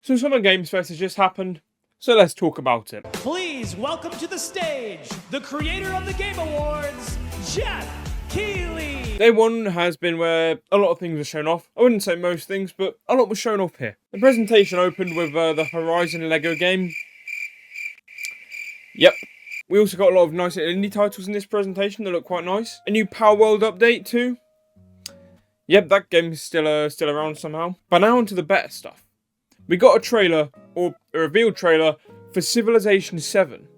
So Summer Games Fest has just happened, so let's talk about it. Please welcome to the stage, the creator of the Game Awards, Jeff Keighley! Day one has been where a lot of things were shown off. I wouldn't say most things, but a lot was shown off here. The presentation opened with the Horizon Lego game. Yep. We also got a lot of nice indie titles in this presentation that look quite nice. A new Power World update too. Yep, that game's still around somehow. But now onto the better stuff. We got a trailer, or a revealed trailer, for Civilization 7.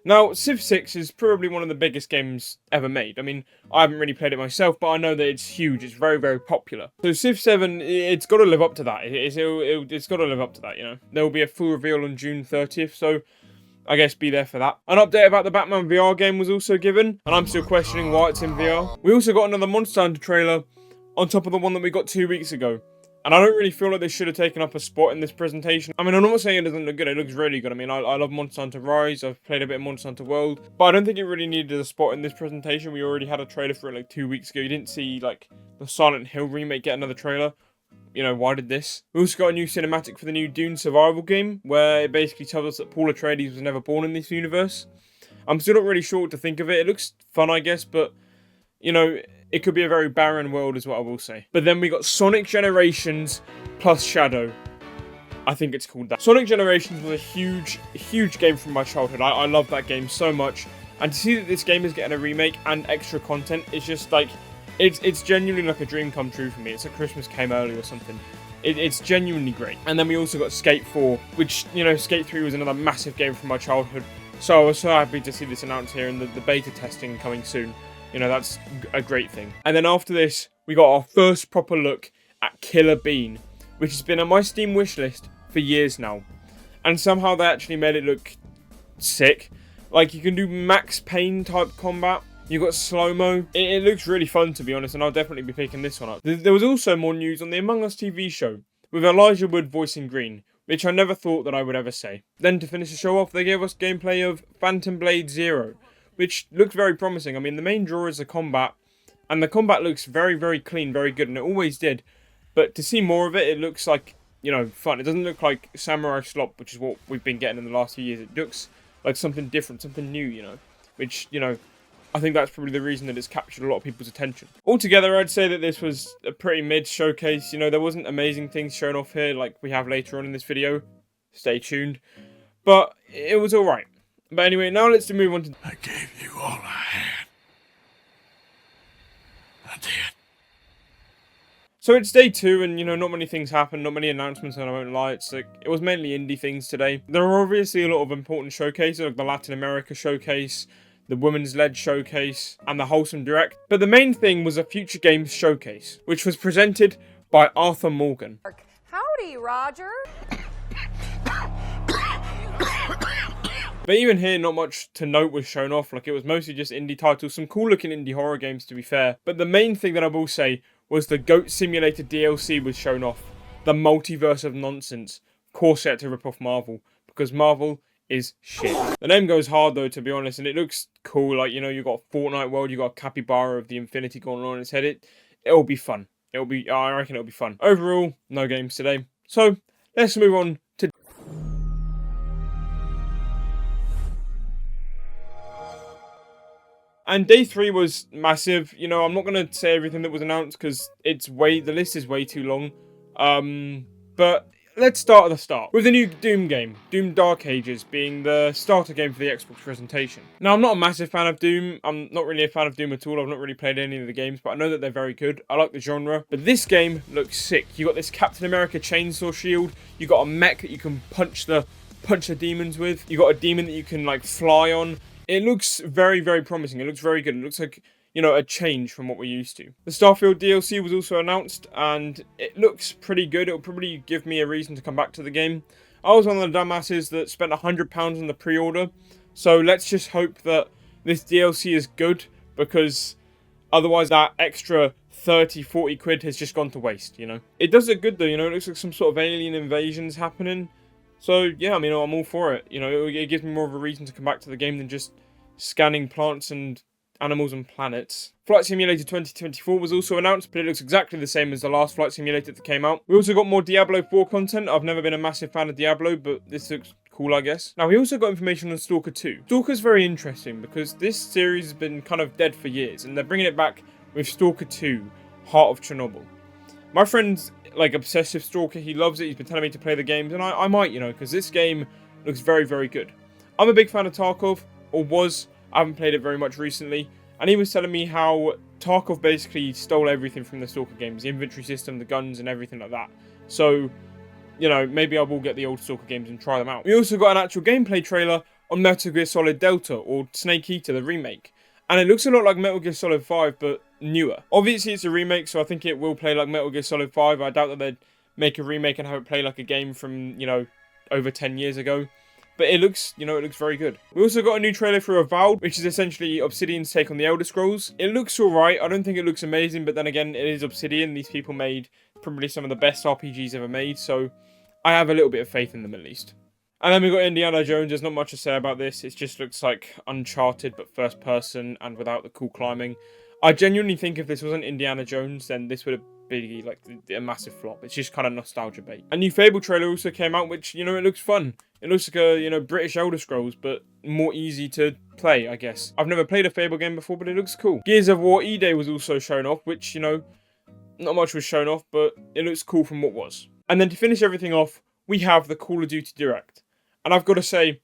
Now, Civ 6 is probably one of the biggest games ever made. I mean, I haven't really played it myself, but I know that it's huge. It's very, very popular. So Civ 7, it's got to live up to that. It's got to live up to that, you know. There will be a full reveal on June 30th, so I guess be there for that. An update about the Batman VR game was also given, and I'm still questioning why it's in VR. We also got another Monster Hunter trailer on top of the one that we got 2 weeks ago. And I don't really feel like they should have taken up a spot in this presentation. I mean, I'm not saying it doesn't look good. It looks really good. I mean, I love Monster Hunter Rise. I've played a bit of Monster Hunter World. But I don't think it really needed a spot in this presentation. We already had a trailer for it like 2 weeks ago. You didn't see, like, the Silent Hill remake get another trailer. You know, why did this? We also got a new cinematic for the new Dune survival game, where it basically tells us that Paul Atreides was never born in this universe. I'm still not really sure what to think of it. It looks fun, I guess, but, you know, it could be a very barren world is what I will say. But then we got Sonic Generations plus Shadow. I think it's called that. Sonic Generations was a huge game from my childhood. I love that game so much. And to see that this game is getting a remake and extra content is just like, it's genuinely like a dream come true for me. It's like Christmas came early or something. It's genuinely great. And then we also got Skate 4, which, you know, Skate 3 was another massive game from my childhood. So I was so happy to see this announced here and the beta testing coming soon. You know, that's a great thing. And then after this, we got our first proper look at Killer Bean, which has been on my Steam wishlist for years now. And somehow they actually made it look sick. Like, you can do Max Payne type combat. You got slow-mo. It looks really fun, to be honest, and I'll definitely be picking this one up. There was also more news on the Among Us TV show, with Elijah Wood voicing Green, which I never thought that I would ever say. Then to finish the show off, they gave us gameplay of Phantom Blade Zero, which looks very promising. I mean, the main draw is the combat, and the combat looks very, very clean, very good, and it always did. But to see more of it, it looks like, you know, fun. It doesn't look like Samurai Slop, which is what we've been getting in the last few years. It looks like something different, something new, you know, which, you know, I think that's probably the reason that it's captured a lot of people's attention. Altogether, I'd say that this was a pretty mid showcase. You know, there wasn't amazing things shown off here like we have later on in this video. Stay tuned. But it was alright. But anyway, now let's move on to... I gave you all I had. I did. So it's day 2, and, you know, not many things happened, not many announcements, and I won't lie. It's like, it was mainly indie things today. There are obviously a lot of important showcases, like the Latin America showcase, the Women's Led showcase, and the Wholesome Direct. But the main thing was a Future Games showcase, which was presented by Arthur Morgan. Howdy, Roger. But even here, not much to note was shown off. Like, it was mostly just indie titles, some cool looking indie horror games to be fair. But the main thing that I will say was the Goat Simulator DLC was shown off. The multiverse of nonsense. Of course, they had to rip off Marvel, because Marvel is shit. The name goes hard though, to be honest, and it looks cool. Like, you know, you got a Fortnite world, you got a capybara of the Infinity going on its head. It'll be fun. I reckon it'll be fun. Overall, no games today. So let's move on to... And day 3 was massive. You know, I'm not going to say everything that was announced because the list is way too long. But let's start at the start with the new Doom game, Doom Dark Ages, being the starter game for the Xbox presentation. Now, I'm not a massive fan of Doom. I'm not really a fan of Doom at all. I've not really played any of the games, but I know that they're very good. I like the genre. But this game looks sick. You got this Captain America chainsaw shield. You got a mech that you can punch the demons with. You got a demon that you can, like, fly on. It looks very, very promising. It looks very good. It looks like, you know, a change from what we're used to. The Starfield DLC was also announced, and it looks pretty good. It'll probably give me a reason to come back to the game. I was one of the dumbasses that spent £100 on the pre-order, so let's just hope that this DLC is good, because otherwise that extra 30-40 quid has just gone to waste, you know. It does look good though, you know. It looks like some sort of alien invasion's happening. So, yeah, I mean, I'm all for it. You know, it gives me more of a reason to come back to the game than just scanning plants and Animals and Planets. Flight Simulator 2024 was also announced, but it looks exactly the same as the last Flight Simulator that came out. We also got more Diablo 4 content. I've never been a massive fan of Diablo, but this looks cool, I guess. Now, we also got information on Stalker 2. Stalker's very interesting because this series has been kind of dead for years, and they're bringing it back with Stalker 2, Heart of Chernobyl. My friend's like obsessive Stalker. He loves it. He's been telling me to play the games, and I might, you know, because this game looks very, very good. I'm a big fan of Tarkov, or was. I haven't played it very much recently. And he was telling me how Tarkov basically stole everything from the Stalker games. The inventory system, the guns, and everything like that. So, you know, maybe I will get the old Stalker games and try them out. We also got an actual gameplay trailer on Metal Gear Solid Delta, or Snake Eater, the remake. And it looks a lot like Metal Gear Solid 5, but newer. Obviously, it's a remake, so I think it will play like Metal Gear Solid 5. I doubt that they'd make a remake and have it play like a game from, you know, over 10 years ago. But it looks, you know, it looks very good. We also got a new trailer for Avowed, which is essentially Obsidian's take on the Elder Scrolls. It looks alright. I don't think it looks amazing, but then again, it is Obsidian. These people made probably some of the best RPGs ever made, so I have a little bit of faith in them at least. And then we got Indiana Jones. There's not much to say about this. It just looks like Uncharted, but first person and without the cool climbing. I genuinely think if this wasn't Indiana Jones, then this would have been like a massive flop. It's just kind of nostalgia bait. A new Fable trailer also came out, which, you know, it looks fun. It looks like a, you know, British Elder Scrolls, but more easy to play, I guess. I've never played a Fable game before, but it looks cool. Gears of War E-Day was also shown off, which, you know, not much was shown off, but it looks cool from what was. And then to finish everything off, we have the Call of Duty Direct. And I've got to say,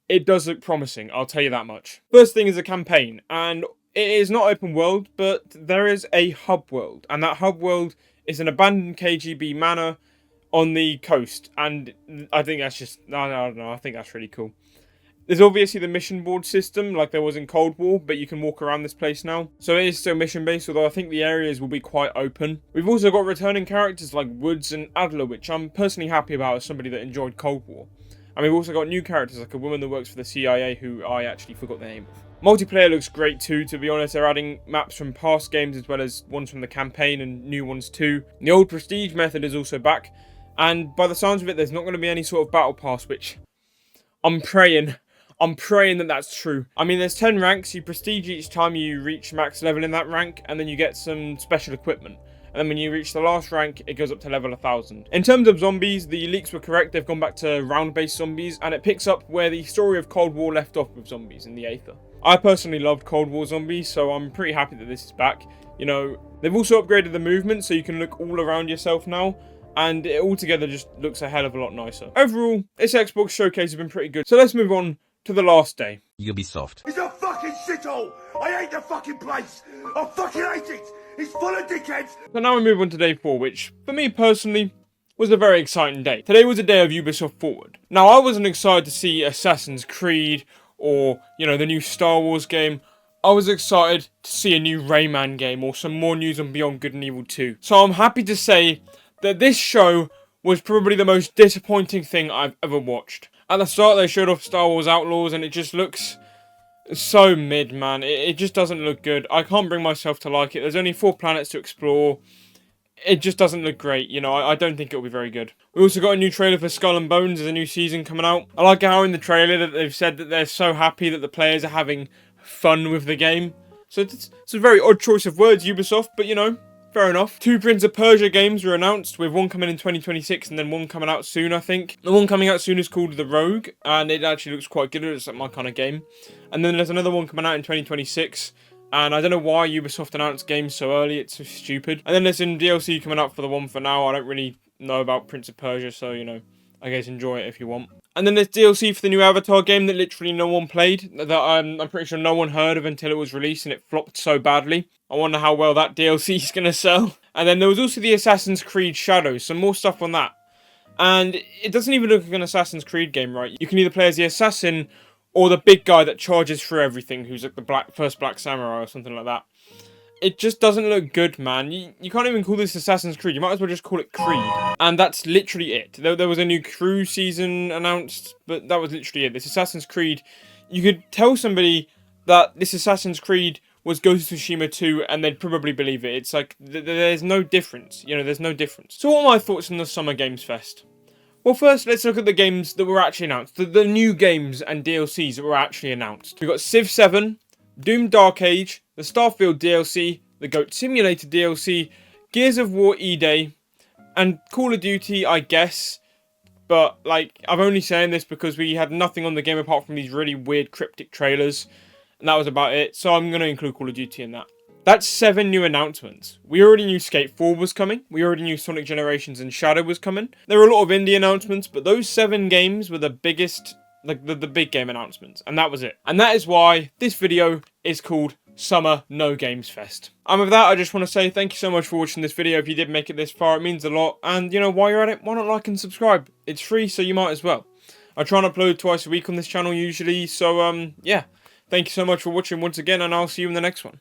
it does look promising, I'll tell you that much. First thing is a campaign, and it is not open world, but there is a hub world. And that hub world is an abandoned KGB manor on the coast. And I think that's just, I don't know, I think that's really cool. There's obviously the mission board system, like there was in Cold War, but you can walk around this place now. So it is still mission-based, although I think the areas will be quite open. We've also got returning characters like Woods and Adler, which I'm personally happy about as somebody that enjoyed Cold War. And we've also got new characters, like a woman that works for the CIA, who I actually forgot the name of. Multiplayer looks great too, to be honest. They're adding maps from past games as well as ones from the campaign and new ones too. The old Prestige method is also back. And by the sounds of it, there's not going to be any sort of battle pass, which I'm praying that that's true. I mean, there's 10 ranks. You prestige each time you reach max level in that rank, and then you get some special equipment. And then when you reach the last rank, it goes up to level 1000. In terms of zombies, the leaks were correct. They've gone back to round-based zombies, and it picks up where the story of Cold War left off with zombies in the Aether. I personally loved Cold War zombies, so I'm pretty happy that this is back. You know, they've also upgraded the movement, so you can look all around yourself now, and it altogether just looks a hell of a lot nicer. Overall, this Xbox showcase has been pretty good. So let's move on to the last day. Ubisoft. It's a fucking shithole! I hate the fucking place! I fucking hate it! It's full of dickheads! So now we move on to day 4, which, for me personally, was a very exciting day. Today was a day of Ubisoft Forward. Now, I wasn't excited to see Assassin's Creed or, you know, the new Star Wars game. I was excited to see a new Rayman game or some more news on Beyond Good and Evil 2. So I'm happy to say that this show was probably the most disappointing thing I've ever watched. At the start, they showed off Star Wars Outlaws, and it just looks so mid, man. It just doesn't look good. I can't bring myself to like it. There's only 4 planets to explore. It just doesn't look great, you know. I don't think it'll be very good. We also got a new trailer for Skull and Bones. There's a new season coming out. I like how in the trailer that they've said that they're so happy that the players are having fun with the game. So it's a very odd choice of words, Ubisoft, but you know, fair enough. 2 Prince of Persia games were announced, with one coming in 2026 and then one coming out soon, I think. The one coming out soon is called The Rogue, and it actually looks quite good. It's like my kind of game. And then there's another one coming out in 2026. And I don't know why Ubisoft announced games so early, it's so stupid. And then there's some DLC coming up for the one for now. I don't really know about Prince of Persia, so, you know, I guess enjoy it if you want. And then there's DLC for the new Avatar game that literally no one played, that I'm pretty sure no one heard of until it was released, and it flopped so badly. I wonder how well that DLC is going to sell. And then there was also the Assassin's Creed Shadows, some more stuff on that. And it doesn't even look like an Assassin's Creed game, right? You can either play as the assassin or the big guy that charges through everything, who's like the first Black Samurai or something like that. It just doesn't look good, man. You can't even call this Assassin's Creed. You might as well just call it Creed. And that's literally it. There was a new crew season announced, but that was literally it. This Assassin's Creed, you could tell somebody that this Assassin's Creed was Ghost of Tsushima 2, and they'd probably believe it. It's like, there's no difference. You know, there's no difference. So what are my thoughts on the Summer Games Fest? Well, first, let's look at the games that were actually announced. The new games and DLCs that were actually announced. We've got Civ 7, Doom Dark Age, the Starfield DLC, the Goat Simulator DLC, Gears of War E-Day, and Call of Duty, I guess. But, like, I'm only saying this because we had nothing on the game apart from these really weird cryptic trailers. And that was about it. So I'm going to include Call of Duty in that. That's 7 new announcements. We already knew Skate 4 was coming. We already knew Sonic Generations and Shadow was coming. There were a lot of indie announcements, but those 7 games were the biggest, like the big game announcements. And that was it. And that is why this video is called Summer No Games Fest. And with that, I just want to say thank you so much for watching this video. If you did make it this far, it means a lot. And, you know, while you're at it, why not like and subscribe? It's free, so you might as well. I try and upload twice a week on this channel usually, so, yeah. Thank you so much for watching once again, and I'll see you in the next one.